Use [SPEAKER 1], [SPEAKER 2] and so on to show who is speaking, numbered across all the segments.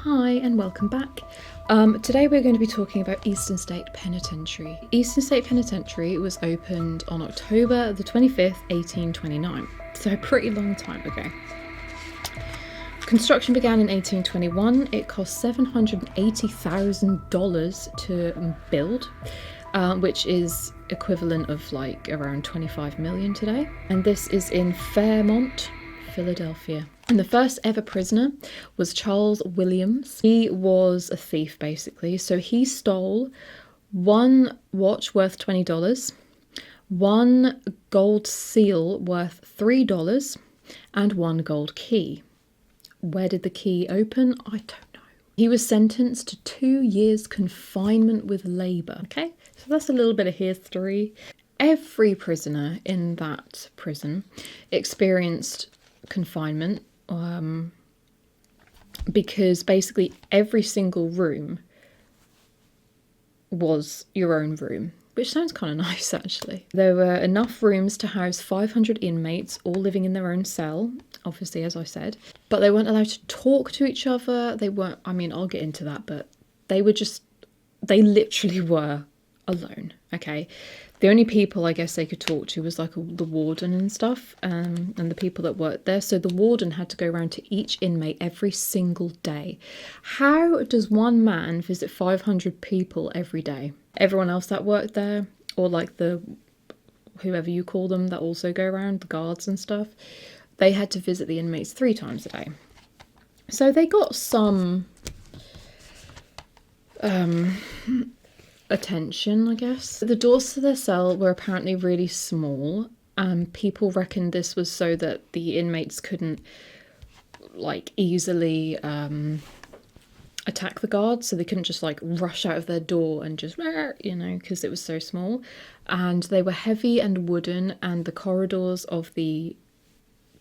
[SPEAKER 1] Hi and welcome back. Today we're going to be talking about Eastern State Penitentiary. Eastern State Penitentiary was opened on October the 25th, 1829, so a pretty long time ago. Construction began in 1821. It cost $780,000 to build, which is equivalent of like around 25 million today. And this is in Fairmont, Philadelphia. And the first ever prisoner was Charles Williams. He was a thief, basically. So he stole one watch worth $20, one gold seal worth $3, and one gold key. Where did the key open? I don't know. He was sentenced to 2 years confinement with labour. Okay, so that's a little bit of history. Every prisoner in that prison experienced confinement because basically every single room was your own room, which sounds kind of nice actually. There were enough rooms to house 500 inmates, all living in their own cell, obviously, as I said, but they weren't allowed to talk to each other. They weren't, I mean, I'll get into that, but they literally were alone, okay? The only people I guess they could talk to was like the warden and stuff, and the people that worked there. So the warden had to go around to each inmate every single day. How does one man visit 500 people every day? Everyone else that worked there, or like whoever you call them that also go around, the guards and stuff, they had to visit the inmates 3 times a day. So they got some attention, I guess. The doors to their cell were apparently really small. People reckoned this was so that the inmates couldn't like easily attack the guards, so they couldn't just like rush out of their door and just, you know, because it was so small. And they were heavy and wooden, and the corridors of the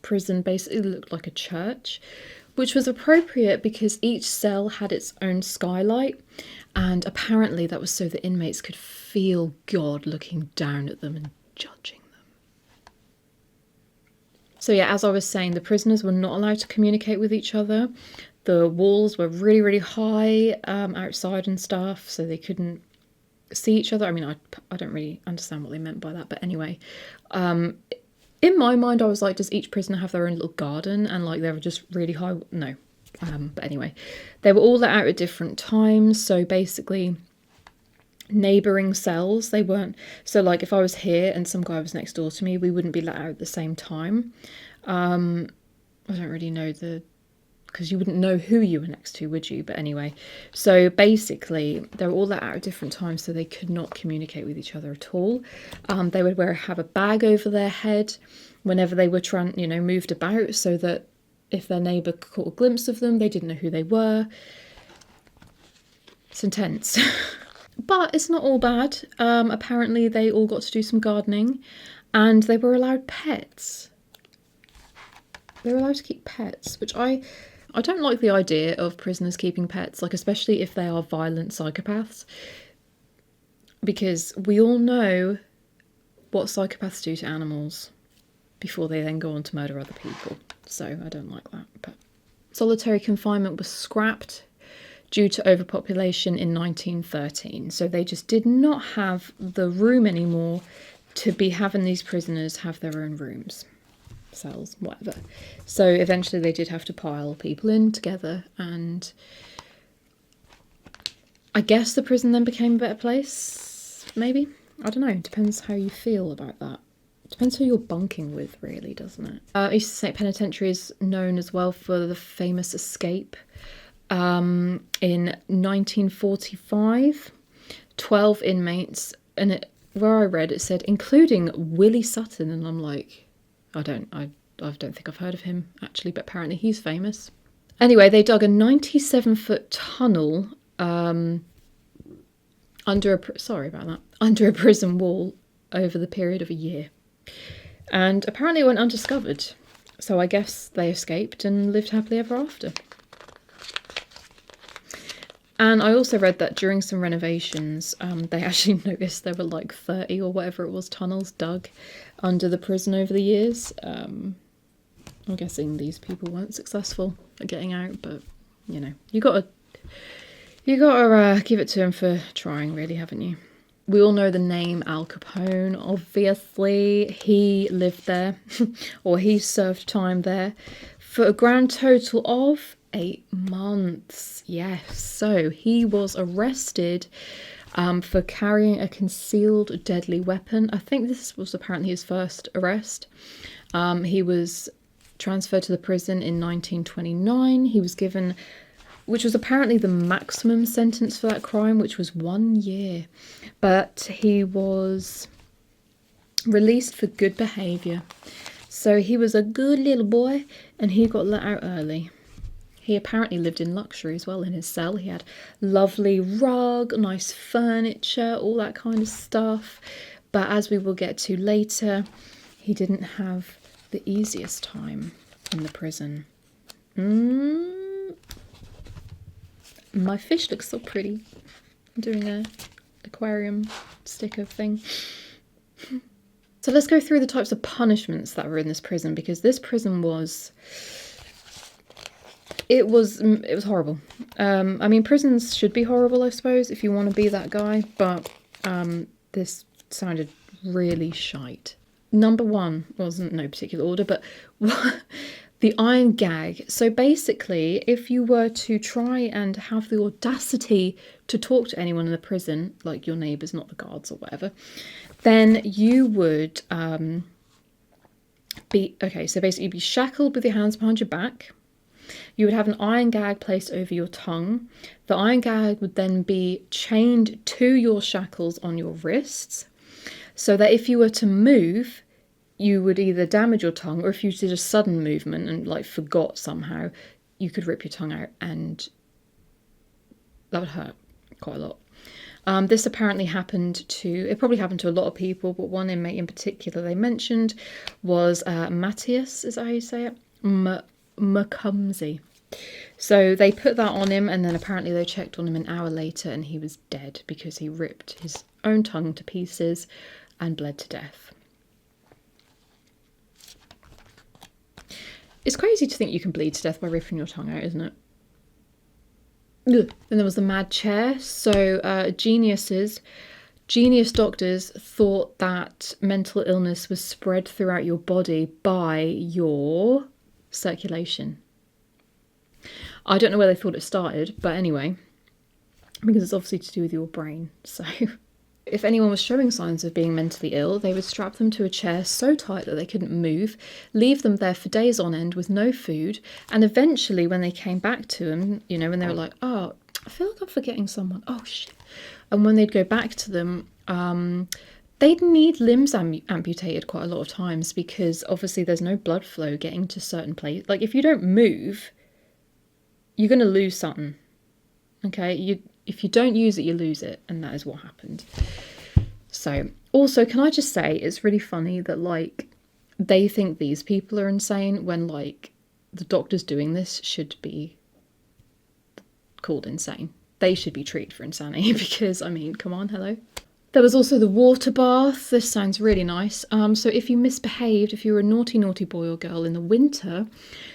[SPEAKER 1] prison basically looked like a church, which was appropriate because each cell had its own skylight, and apparently that was so the inmates could feel God looking down at them and judging them. So yeah, as I was saying, the prisoners were not allowed to communicate with each other. The walls were really, really high outside and stuff, so they couldn't see each other. I mean, I don't really understand what they meant by that, but anyway. In my mind, I was like, does each prisoner have their own little garden? And like, they were just really high. No. But anyway, they were all let out at different times. So basically, neighbouring cells, they weren't. So like, if I was here and some guy was next door to me, we wouldn't be let out at the same time. I don't really know because you wouldn't know who you were next to, would you? But anyway, so basically they were all let out at different times, so they could not communicate with each other at all. They would have a bag over their head whenever they were moved about, so that if their neighbour caught a glimpse of them, they didn't know who they were. It's intense. But it's not all bad. Apparently they all got to do some gardening, and they were allowed pets. They were allowed to keep pets, which I don't like the idea of prisoners keeping pets, like especially if they are violent psychopaths, because we all know what psychopaths do to animals before they then go on to murder other people. So I don't like that. But solitary confinement was scrapped due to overpopulation in 1913. So they just did not have the room anymore to be having these prisoners have their own rooms. Cells, whatever. So eventually they did have to pile people in together, and I guess the prison then became a better place, maybe? I don't know, depends how you feel about that. Depends who you're bunking with, really, doesn't it? Eastern State Penitentiary is known as well for the famous escape. In 1945, 12 inmates, and where I read it said including Willie Sutton, and I'm like, I don't think I've heard of him actually, but apparently he's famous. Anyway, they dug a 97-foot tunnel under a prison wall over the period of a year, and apparently it went undiscovered. So I guess they escaped and lived happily ever after. And I also read that during some renovations, they actually noticed there were like 30 or whatever it was tunnels dug under the prison over the years. I'm guessing these people weren't successful at getting out, but you know, you gotta give it to him for trying, really, haven't you? We all know the name Al Capone, obviously. He lived there, or he served time there, for a grand total of 8 months. Yes, so he was arrested for carrying a concealed deadly weapon. I think this was apparently his first arrest. He was transferred to the prison in 1929. He was given, which was apparently the maximum sentence for that crime, which was 1 year. But he was released for good behaviour. So he was a good little boy and he got let out early. He apparently lived in luxury as well in his cell. He had lovely rug, nice furniture, all that kind of stuff. But as we will get to later, he didn't have the easiest time in the prison. My fish looks so pretty. I'm doing a aquarium sticker thing. So let's go through the types of punishments that were in this prison, because this prison was horrible. I mean, prisons should be horrible, I suppose, if you want to be that guy, but this sounded really shite. Number one wasn't no particular order, but the iron gag. So basically, if you were to try and have the audacity to talk to anyone in the prison, like your neighbours, not the guards or whatever, then you would be, okay, so basically you'd be shackled with your hands behind your back. You would have an iron gag placed over your tongue. The iron gag would then be chained to your shackles on your wrists, so that if you were to move, you would either damage your tongue, or if you did a sudden movement and like forgot somehow, you could rip your tongue out, and that would hurt quite a lot. This apparently it probably happened to a lot of people, but one inmate in particular they mentioned was Matthias, is that how you say it? Macumsey. So they put that on him, and then apparently they checked on him an hour later and he was dead because he ripped his own tongue to pieces and bled to death. It's crazy to think you can bleed to death by ripping your tongue out, isn't it? Ugh. Then there was the mad chair. So genius doctors thought that mental illness was spread throughout your body by your circulation. I don't know where they thought it started, but anyway, because it's obviously to do with your brain. So if anyone was showing signs of being mentally ill, they would strap them to a chair so tight that they couldn't move, leave them there for days on end with no food, and eventually when they came back to them, you know, when they were like, oh, I feel like I'm forgetting someone, oh shit, and when they'd go back to them, they'd need limbs amputated quite a lot of times, because obviously there's no blood flow getting to certain places. Like if you don't move, you're going to lose something, okay? If you don't use it, you lose it, and that is what happened. So, also, can I just say, it's really funny that, like, they think these people are insane when, like, the doctors doing this should be called insane. They should be treated for insanity because, I mean, come on, hello. There was also the water bath. This sounds really nice. So if you misbehaved, if you were a naughty, naughty boy or girl in the winter,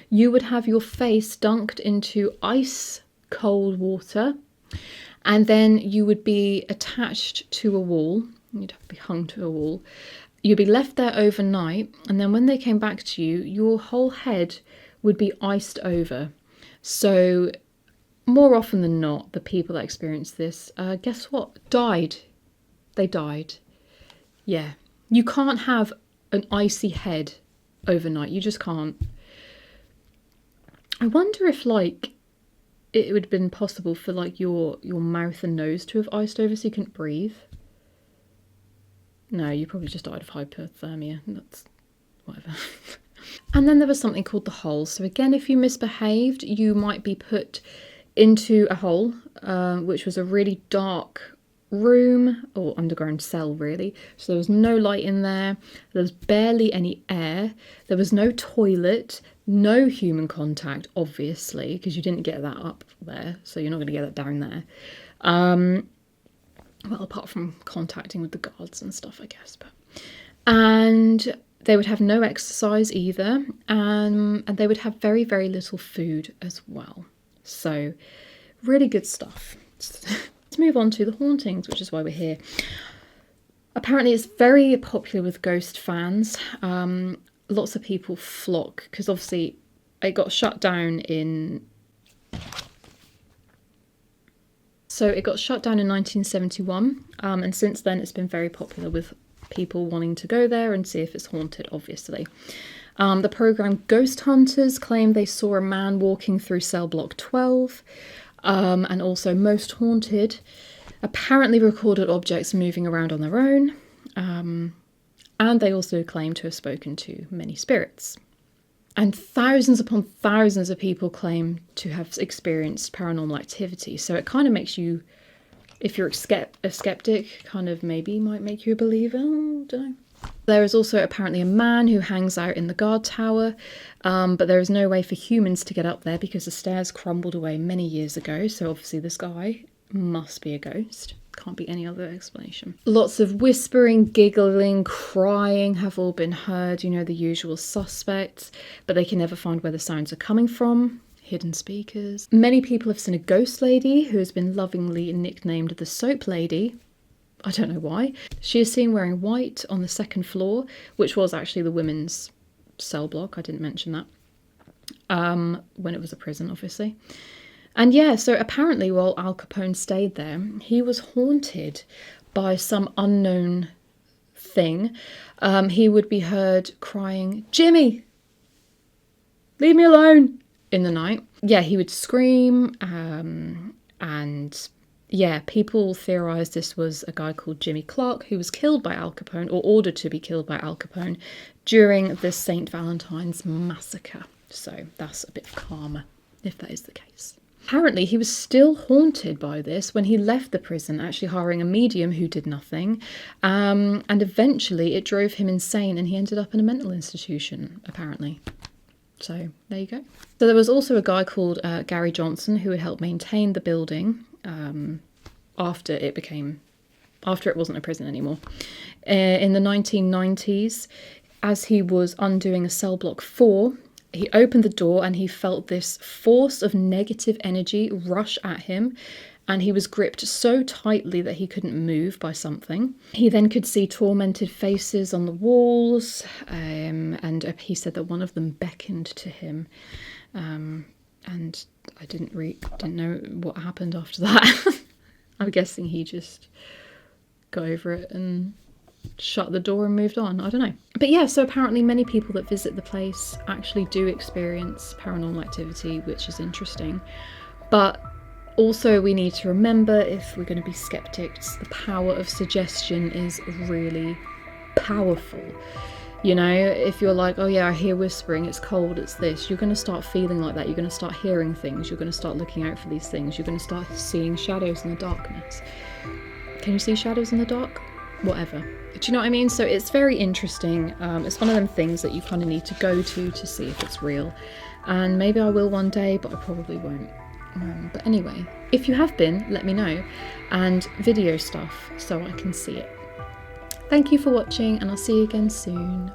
[SPEAKER 1] you would have your face dunked into ice cold water, and then you would be attached to a wall. You'd have to be hung to a wall. You'd be left there overnight, and then when they came back to you, your whole head would be iced over. So more often than not, the people that experienced this, guess what? Died. They died. Yeah. You can't have an icy head overnight. You just can't. I wonder if, like, it would have been possible for, like, your mouth and nose to have iced over so you couldn't breathe. No, you probably just died of hypothermia. That's whatever. And then there was something called the hole. So again, if you misbehaved, you might be put into a hole, which was a really dark room or underground cell, really. So there was no light in there. There was barely any air. There was no toilet. No human contact, obviously, because you didn't get that up there, so you're not going to get that down there. Well, apart from contacting with the guards and stuff, I guess. And they would have no exercise either, and they would have very, very little food as well. So really good stuff. Let's move on to the hauntings, which is why we're here. Apparently it's very popular with ghost fans. Lots of people flock because obviously it got shut down in... So it got shut down in 1971, and since then it's been very popular with people wanting to go there and see if it's haunted, obviously. The programme Ghost Hunters claim they saw a man walking through cell block 12, and also Most Haunted apparently recorded objects moving around on their own, and they also claim to have spoken to many spirits. And thousands upon thousands of people claim to have experienced paranormal activity. So it kind of makes you, if you're a skeptic, kind of maybe might make you a believer. I don't know. There is also apparently a man who hangs out in the guard tower, but there is no way for humans to get up there because the stairs crumbled away many years ago. So obviously this guy must be a ghost. Can't be any other explanation. Lots of whispering, giggling, crying have all been heard, you know, the usual suspects, but they can never find where the sounds are coming from. Hidden speakers. Many people have seen a ghost lady who has been lovingly nicknamed the Soap Lady. I don't know why. She is seen wearing white on the second floor, which was actually the women's cell block. I didn't mention that. When it was a prison, obviously. And yeah, so apparently while Al Capone stayed there, he was haunted by some unknown thing. He would be heard crying, "Jimmy, leave me alone," in the night. Yeah, he would scream, and yeah, people theorised this was a guy called Jimmy Clark who was killed by Al Capone, or ordered to be killed by Al Capone, during the St. Valentine's massacre. So that's a bit of karma, if that is the case. Apparently he was still haunted by this when he left the prison, actually hiring a medium who did nothing, and eventually it drove him insane and he ended up in a mental institution, apparently. So there you go. So there was also a guy called Gary Johnson who had helped maintain the building after it wasn't a prison anymore. In the 1990s, as he was undoing a cell block 4, he opened the door and he felt this force of negative energy rush at him, and he was gripped so tightly that he couldn't move by something. He then could see tormented faces on the walls, and he said that one of them beckoned to him, and I didn't know what happened after that. I'm guessing he just got over it and shut the door and moved on. I don't know. But yeah, so apparently many people that visit the place actually do experience paranormal activity, which is interesting. But also we need to remember, if we're going to be skeptics, the power of suggestion is really powerful. You know, if you're like, oh yeah, I hear whispering, it's cold, it's this, you're going to start feeling like that. You're going to start hearing things. You're going to start looking out for these things. You're going to start seeing shadows in the darkness. Can you see shadows in the dark? Whatever. Do you know what I mean? So it's very interesting. It's one of them things that you kind of need to go to see if it's real. And maybe I will one day, but I probably won't. But anyway, if you have been, let me know. And video stuff so I can see it. Thank you for watching, and I'll see you again soon.